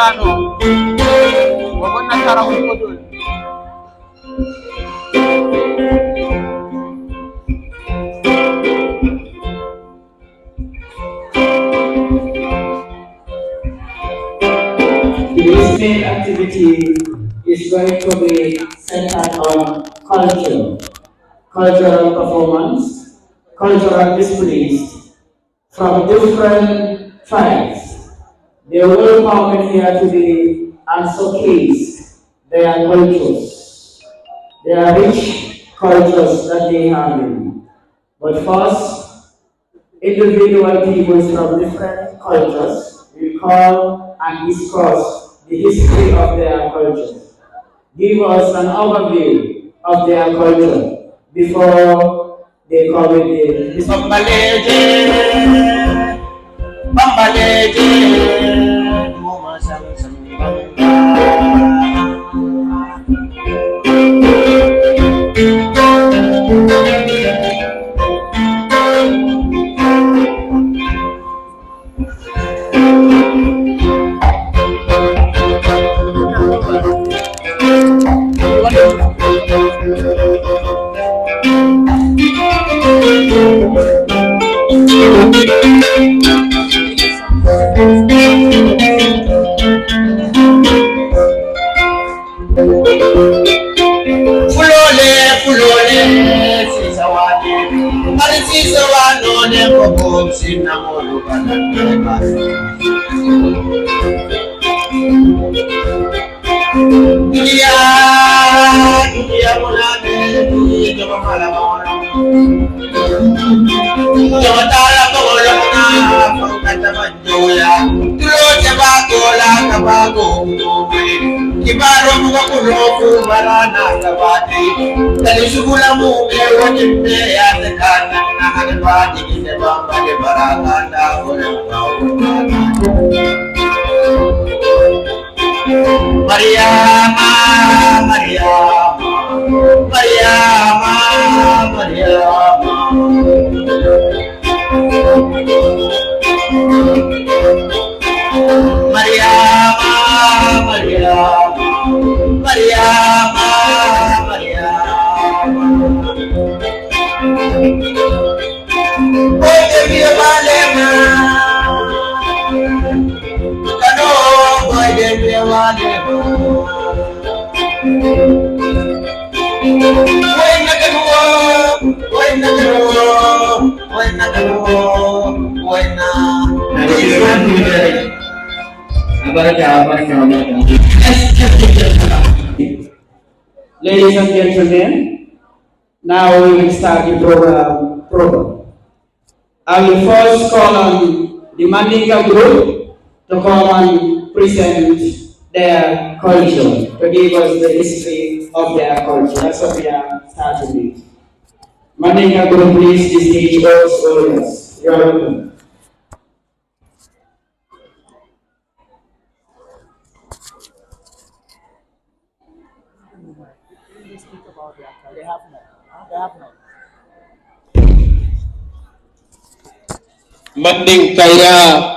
Solano. Wabon na tarawih ko dun. Today's main activity is going to be centered on culture, cultural performance, cultural displays from different tribes. They will come in here today and showcase their cultures, their rich cultures that they have in. But first, individual peoples from different cultures will come and discuss the history of their cultures. Give us an overview of their culture before they come with the Ladies and gentlemen, now we will start the program. I will first call on the Mandinka group to come and present their culture, to give us the history of their culture. That's what we are starting with. Mandinka group, please, the stage goes Jolas. You are welcome. Mandinka ya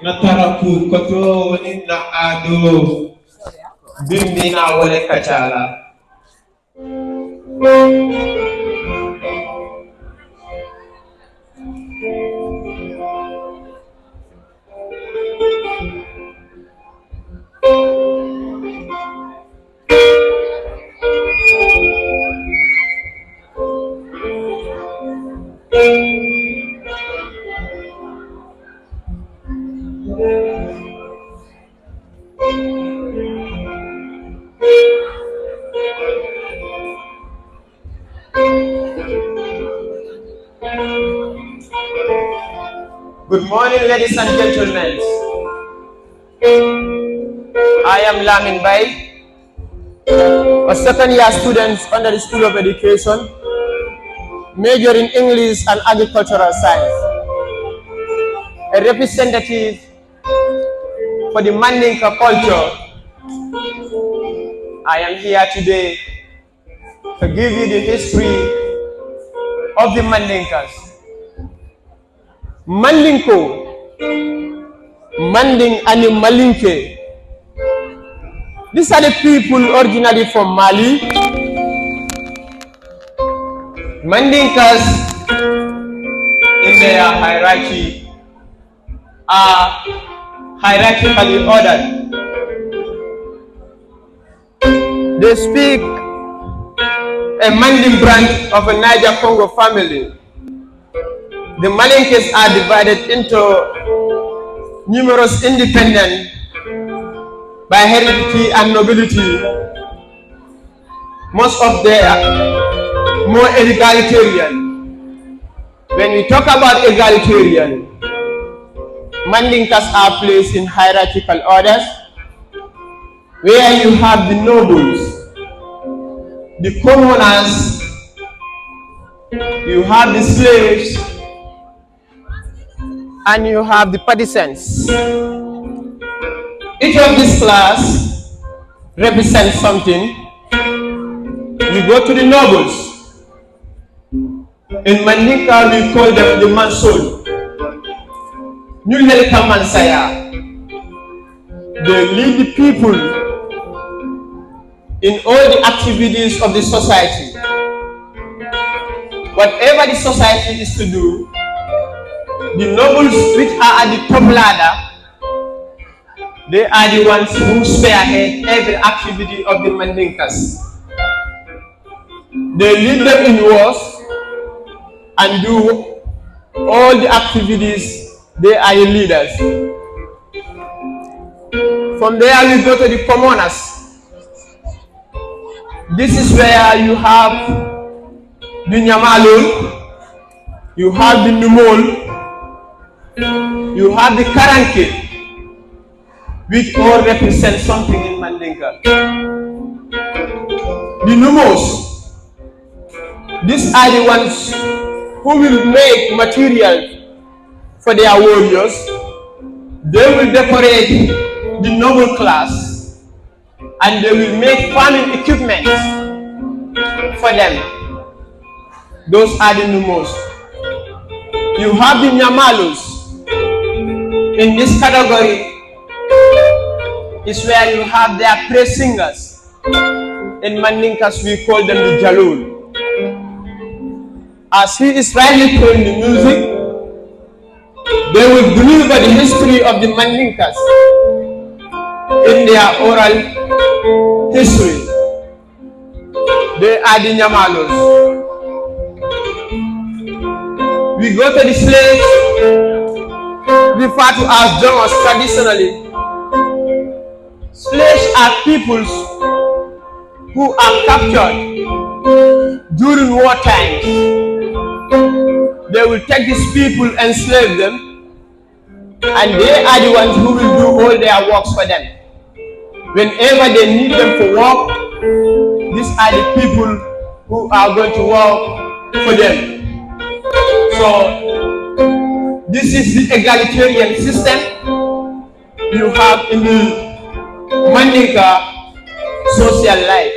nataraku koto na ado bimbi na wale kachala. Good morning, ladies and gentlemen. I am Lamin Bay, a second-year student under the School of Education, major in English and Agricultural Science, a representative for the Mandinka culture. I am here today to give you the history of the Mandinkas. Mandinko Manding and Malinke. These are the people originally from Mali. Mandinkas in their hierarchy are hierarchically ordered. They speak a Manding branch of a Niger Congo family. The Malinkes are divided into numerous independent by heredity and nobility. Most of them are more egalitarian. When we talk about egalitarian, Mandinkas are placed in hierarchical orders where you have the nobles, the commoners, you have the slaves, and you have the partisans. Each of this class represents something. You go to the nobles. In Mandinka, we call them the Mansol. Nyulelka Mansaya. They lead the people in all the activities of the society. Whatever the society is to do, the nobles which are at the top ladder, they are the ones who spearhead every activity of the Mandinkas. They lead them in wars and do all the activities. They are the leaders. From there we go to the commoners. This is where you have the Nyamalul, you have the Numol, you have the Karanke, which all represent something in Mandinka. The Numos, these are the ones who will make material for their warriors. They will decorate the noble class and they will make farming equipment for them. Those are the Numos. You have the Nyamalus. In this category is where you have their praise singers. In Mandinkas we call them the Jalul. As he is rightly playing the music, they will deliver the history of the Mandinkas in their oral history. They are the Nyamalos. We go to the slaves, referred to as Jolas traditionally. Slaves are peoples who are captured during war times. They will take these people, enslave them, and they are the ones who will do all their works for them. Whenever they need them for work, these are the people who are going to work for them. So, this is the egalitarian system you have in the Mandinka social life.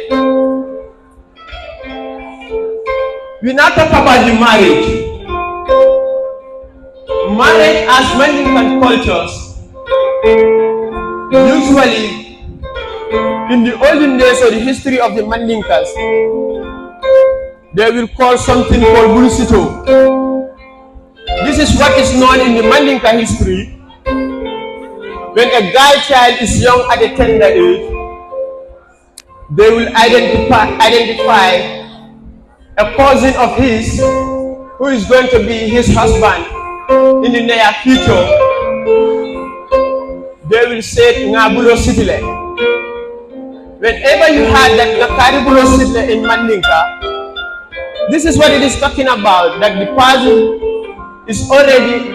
We now talk about the marriage. Marriage as Mandinkan cultures, usually in the olden days or the history of the Mandinkas, they will call something called Bulusito. This is what is known in the Mandinka history. When a girl child is young at a tender age, they will identify a cousin of his who is going to be his husband in the near future. They will say Ngabulo Sitile. Whenever you have that Ngakaribulo Sitile in Mandinka, this is what it is talking about, that the person is already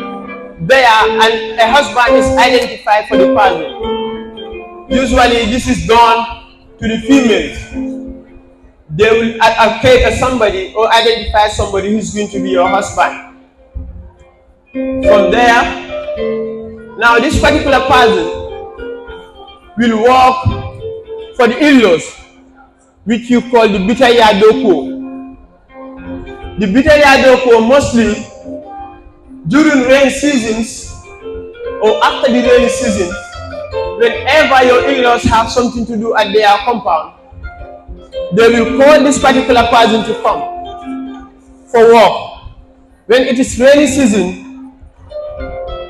there and a husband is identified for the person. Usually this is done to the females. They will allocate somebody or identify somebody who is going to be your husband. From there, now this particular person will work for the in-laws, which you call the Bitaya Doko. The Bitaya Doko mostly during rain seasons, or after the rainy season, whenever your in-laws have something to do at their compound, they will call this particular person to come for work. When it is rainy season,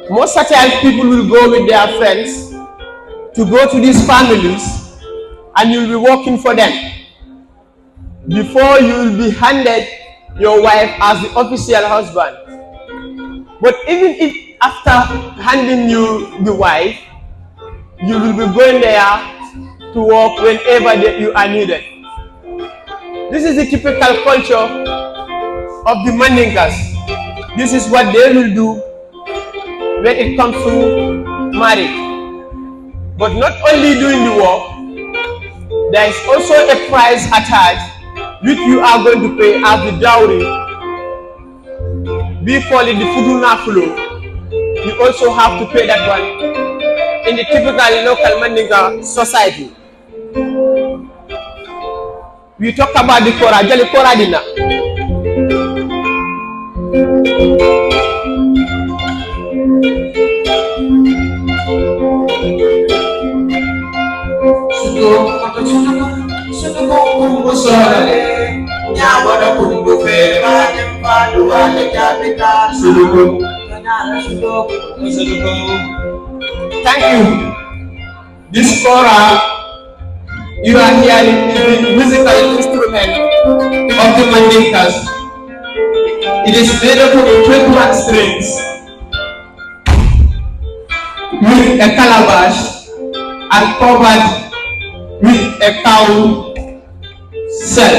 most of the time people will go with their friends to go to these families, and you'll be working for them before you will be handed your wife as the official husband. But even if after handing you the wife, you will be going there to work whenever you are needed. This is the typical culture of the Mandinkas. This is what they will do when it comes to marriage. But not only doing the work, there is also a price attached which you are going to pay as the dowry. We call it the fuduna fulo. You also have to pay that one in the typical local Mandinka society. We talk about the Kora, Jali Kora Dina. Thank you. This Kora you are hearing is the musical instrument of the Mandinkas. It is made up of 21 strings with a calabash and covered with a cow shell.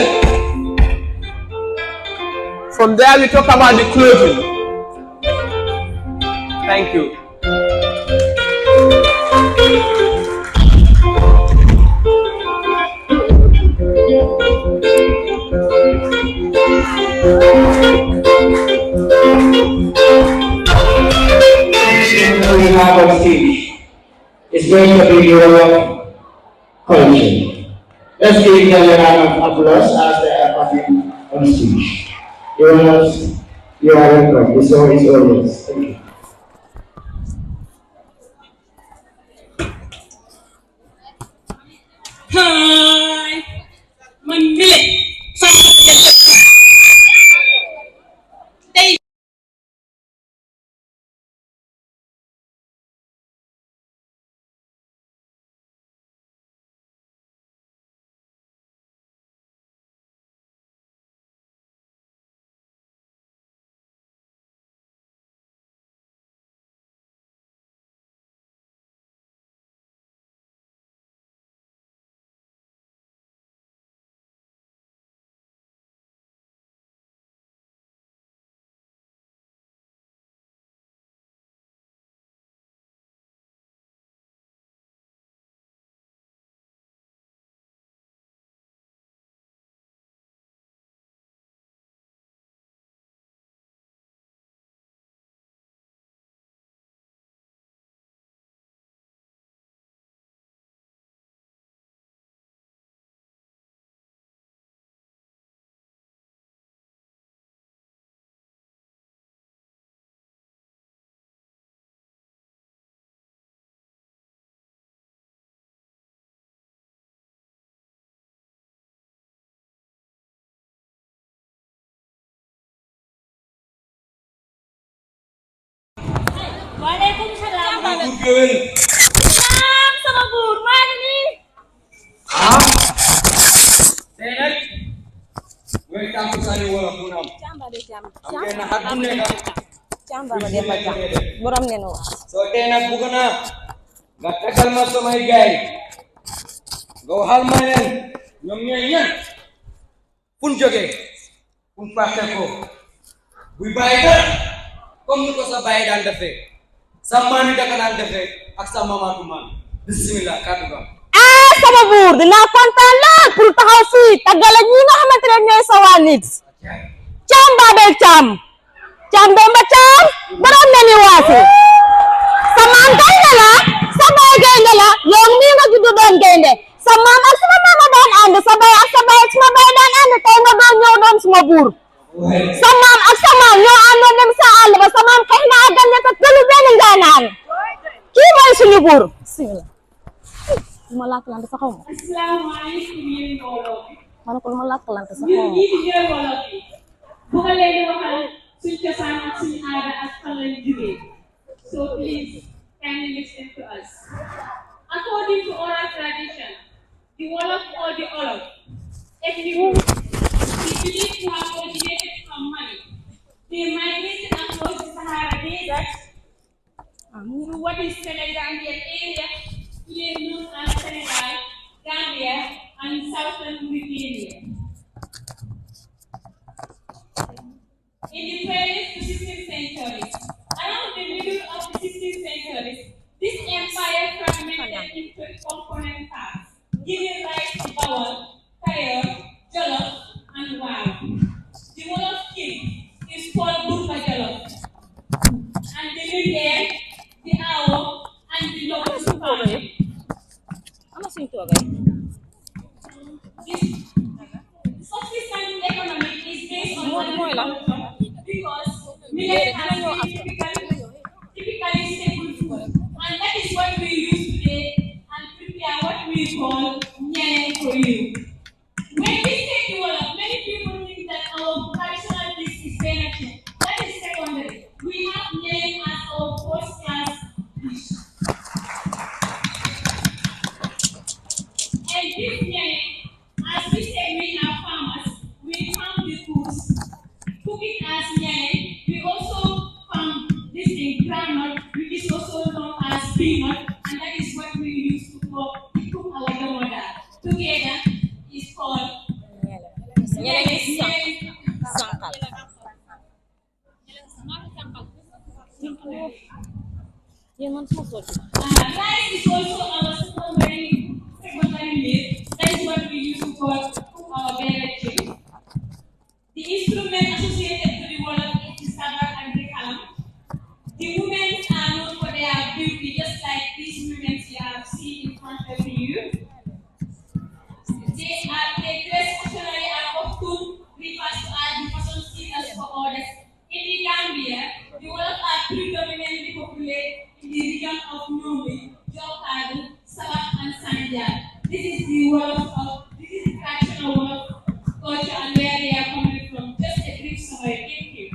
From there we talk about the clothing. Thank you. We have on stage is going to be your culture. Let's give them a round of applause as they are coming on stage. Jolas, you are welcome. The floor is yours. Thank you. Hi, Mandile. Waalaikumsalam. Salam sama bur, mana nih? Tenat, welcome to Sari Wolof Munam. Camba deh cam. Amke na hadune ka. Camba ba dia macam. Boram neno. So tenat bugana. Gatta kalma so mai gay. Go hal manen. Nyom nyen. Pun joge. Pun pakai ko. Bui baida. Kom ko sa baida defe. Samman dakanan defe. Ak sama matuman. Bismillah katuga. Sama bur, dinaa kontaan lool pour taxaw fii tàggale ñi nga xamante ne ñooy sa waa nit. Cam Babel Cam. Cam Demba Cam. Borom na ni waasi. Sa maam gaynde la, sa baay gaynde la, yow nii nga juddu doon gaynde. Sa maam ak sama maama daan ànd, sa baay ak sa baay ak sama baay daan ànd, tey nga doon ñëw doon suma buur. Sa maam ak sa maam ñoo àndoon dem sa àll ba, sa maam xëy na àggal ne sa tëlu benn ngaanaan. buur bismillah ma làkkalante sa xaw ma asalaamaaleykum yéen mbooloo bi. ma ne ko ma làkkalante sa ñun xaw ma ñii di ñooy wolof yi. bu nga leen di waxal suñ cosaan ak suñu aada ak fan lañ jógee. So please kindly listen to us. According to oral tradition, the Wolof or the Olof, ethnic group, is believed to have originated from Mali. They migrated across the Sahara Desert through what is Senegambian area, today known as Senegal, Gambia, and southern Mauritania. In the 12th to 16th centuries, around the middle of the 16th centuries, this empire fragmented into component parts, giving rise to Bawal, Kayor, Jola, and Wow. The Wolof king is called Burba Jolof, and the Lumiere, the Awo, and the Lopez family. ana suñ toogay This subsistence economy is based on agriculture because millet has been typically staple food, and that is what we use today and prepare what we call nyene for you. When we say the Wolof, many people think that our traditional dish is benefit. That is secondary. We have nyene as our first class dish. And this nyene, as we say, we are farmers, we farm the foods, cook it as nyene. We also farm this thing, groundnut, which is also known as peanut, and that is what we use to cook our domoda. Together is called nyene. sànqal yéen man suma sooti Rice is also our secondary meal. That is what we use to cook our beverages. The instrument associated to the Wolof is the sabar and the kalam. The women are known for their beauty, just like these women you have seen in front of you. They dress culturally and often referred to as the fashion seekers for others. In the Gambia, the Wolof are predominantly populated in the region of Nomi, Jokadu, Sabak, and Sanjak. This is the traditional Wolof culture and where they are coming from. Just a brief summary. Thank you.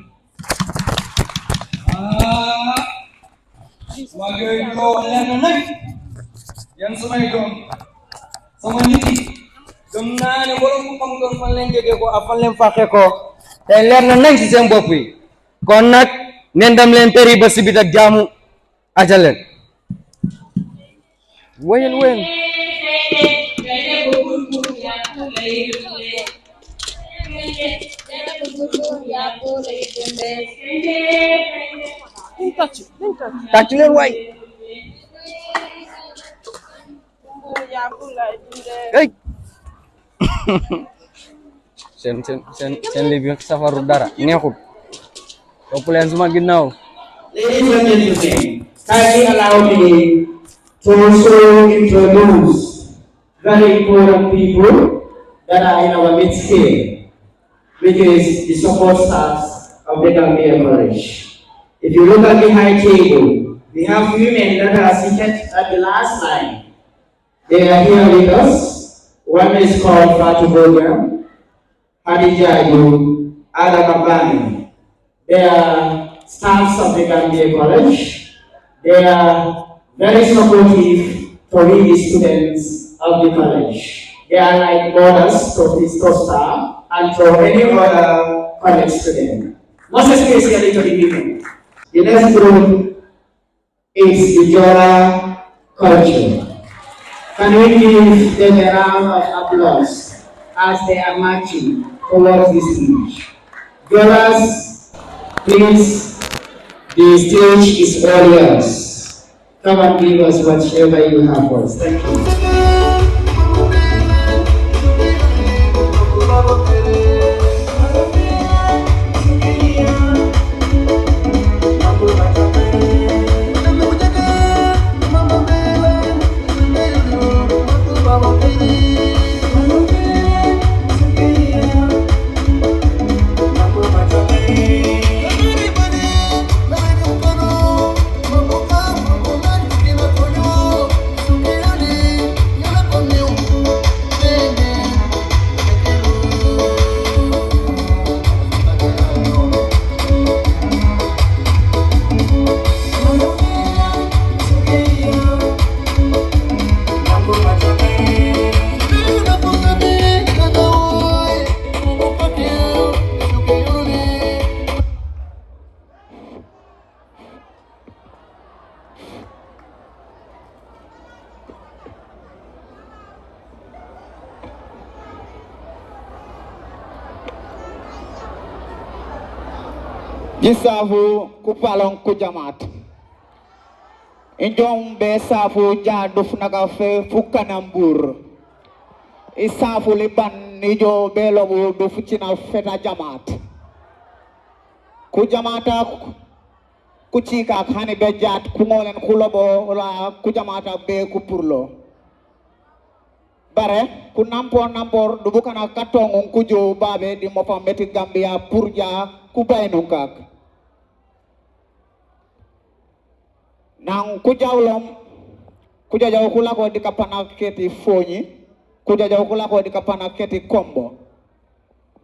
Sebagai dolan naik yang semai dong sama niti gëm naa ne wala mu xam doon fan leen jógee ko ak fan leen fàqee ko te leer na nañ ci seen bopp yi kon nag neen dem leen tëri ba si bit ak jaamu aja leen wéyal wéyal tàcc leen waay hey seen li bi safaru dara neexut topp leen suma ginnaaw Ladies and gentlemen, kindly allow me to also introduce very important people that are in our midst here, which is the support staff of the Gambia College. If you look at the high table, we have women that are seated at the last line. They are here with us. One is called Fatu Boga, Hadija Ayu, Ada Kabani. They are staffs of the Gambia College. They are very supportive to we the students of the college. They are like mothers to this staff and to any other college student. Most especially to the women. The next group is the Jola culture. Can we give them a round of applause as they are marching towards the stage? Jolas, please, the stage is all yours. Come and give us whatever you have for us. Thank you. Isafu kupalong kujamat. Injong be safu jaduf nagafe fukanambur. Isafu liban nijo belobu dufuchina feta jamat. Kujamata kuchika khani bejat kungolen kulobo la kujamata be kupurlo. Bare nampor dubukana katong kujo babe di mopameti Gambia purja kubainungkak. Nang kujawlom kujajaw kulako di kapana keti fonyi kujajaw kulako di kapana keti kombo.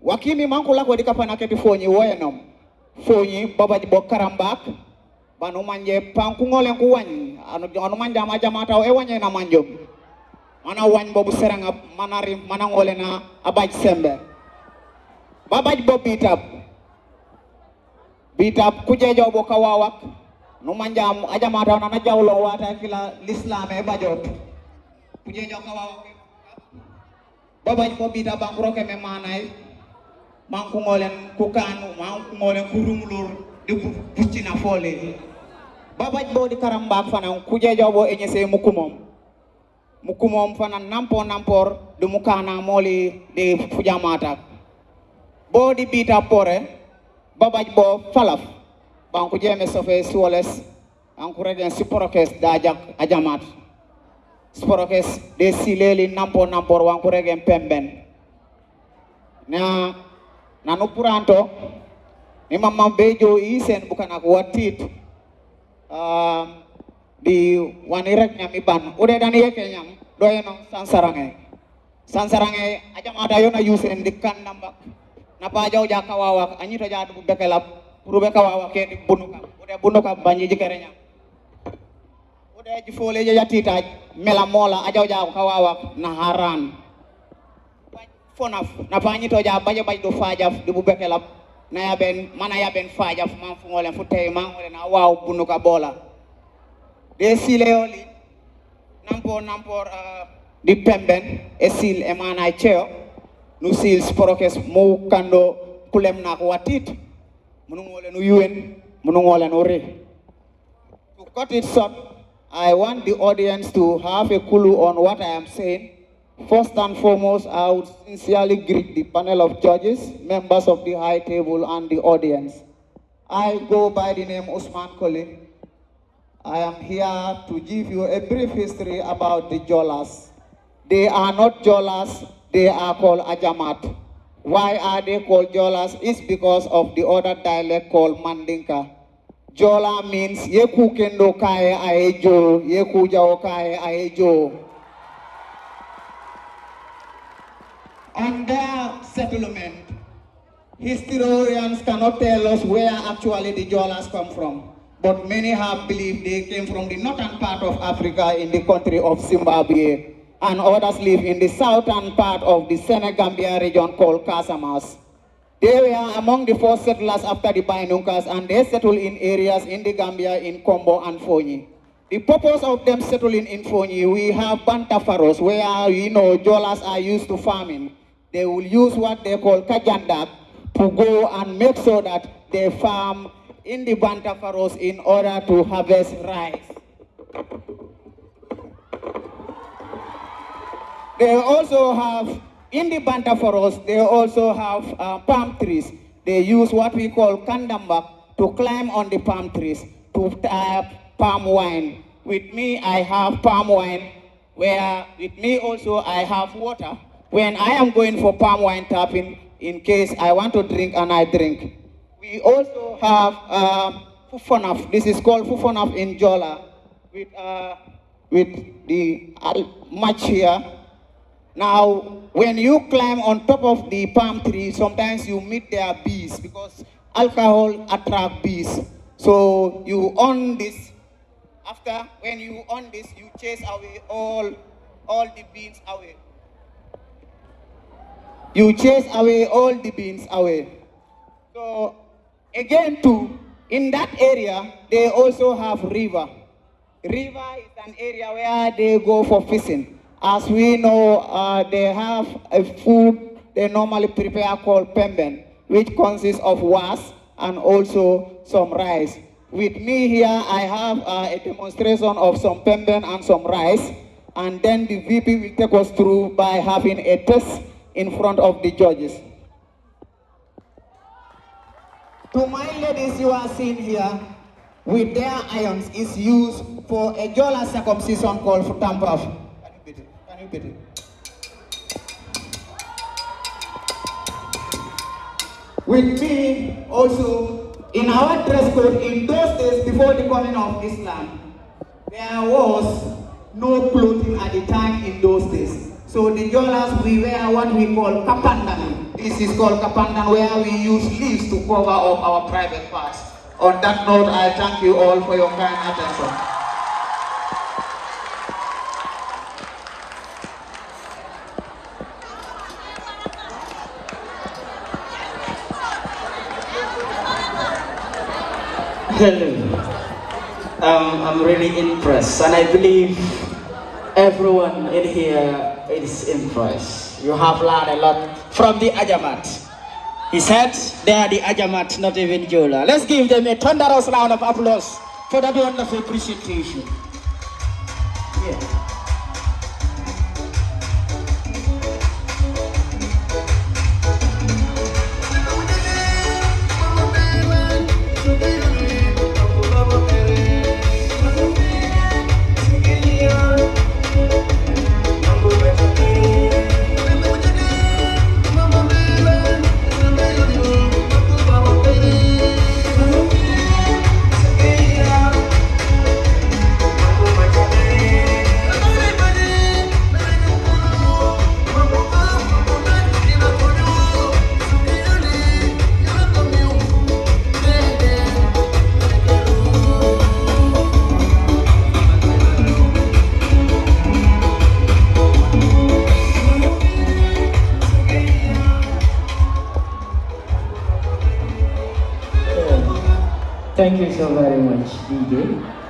Wakimi mankulako di kapana keti fonyi woyenom. Fonyi babaj bo karambak banu manje panku ngolen ku wany anu manja majamata e wanye na manjom. Mana wany bobu seranga manari mana ngolena abaj sembe. Babaj bo bitab kujajaw bo kawawak no manjam ajamata na jawlo wata kila l'islam e bajot kuje jokawa babaj ko bita bankro ke me manay manku ngolen ku kanu manku ngolen ku rumulur de buccina fole babaj bo di karamba fana kuje jobo e nyese mukumom fana nampor de mukana moli de fujamata bo di bita pore babaj bo falaf banku jeme sofe suoles anku regen siporokes dajak ajamat siporokes de sileli nampor wanku regen pemben na nanu puranto ni mamma bejo isen bukan aku watit di wanirek nyami ban udah dan yeke nyam doyeno sansarange ajamata yona yusen dikan nambak napa jauh jakawawak anyito jadu bekelap rube kawawa ke di bunuka banji jikerenya udah jifole je yatita mela mola ajaw jaw kawawa na haran fonaf na fanyi to ja baje do fajaf di bu bekelap na yaben mana yaben fajaf man fu ngole fu tay man ngole na waw bunuka bola de sileoli nampor di pemben e sil e mana cheo nu sil sporokes mo kando kulem na ko watit To cut it short, I want the audience to have a clue on what I am saying. First and foremost, I would sincerely greet the panel of judges, members of the high table, and the audience. I go by the name Usman Koli. I am here to give you a brief history about the Jolas. They are not Jolas, they are called Ajamat. Why are they called Jolas? It's because of the other dialect called Mandinka. Jola means yeku kendo kae aejo, yeku jao kae aejo. On their settlement, historians cannot tell us where actually the Jolas come from, but many have believed they came from the northern part of Africa in the country of Zimbabwe, and others live in the southern part of the Senegambia region called Casamas. They were among the first settlers after the Bainunkas, and they settled in areas in the Gambia in Kombo and Fonyi. The purpose of them settling in Fonyi, we have Bantafaros, where Jolas are used to farming. They will use what they call kajandak to go and make sure that they farm in the Bantafaros in order to harvest rice. They also have, in the Bantafaros, they also have palm trees. They use what we call kandambak to climb on the palm trees to tap palm wine. With me, I have palm wine, where with me also I have water. When I am going for palm wine tapping, in case I want to drink and I drink. We also have fufonaf. This is called fufonaf in Jola, with the match here. Now, when you climb on top of the palm tree, sometimes you meet their bees because alcohol attracts bees. So you own this. After, when you own this, you chase away all the beans away. You chase away all the beans away. So again too, in that area, they also have river. River is an area where they go for fishing. As we know, they have a food they normally prepare called pemben, which consists of was and also some rice. With me here, I have a demonstration of some pemben and some rice, and then the VP will take us through by having a test in front of the judges. To my ladies you are seeing here, with their irons is used for a Jola circumcision called for Tampaf. Can you beat it? Can you beat it? With me also, in our dress code, in those days before the coming of Islam, there was no clothing at the time in those days. So the Jolas, we wear what we call kapandan. This is called kapandan, where we use leaves to cover up our private parts. On that note, I thank you all for your kind attention. Hello. I'm really impressed, and I believe everyone in here is impressed. You have learned a lot from the Ajamat. He said they are the Ajamat, not even Jola. Let's give them a thunderous round of applause for that wonderful presentation. Yeah. Thank you so very much, DJ.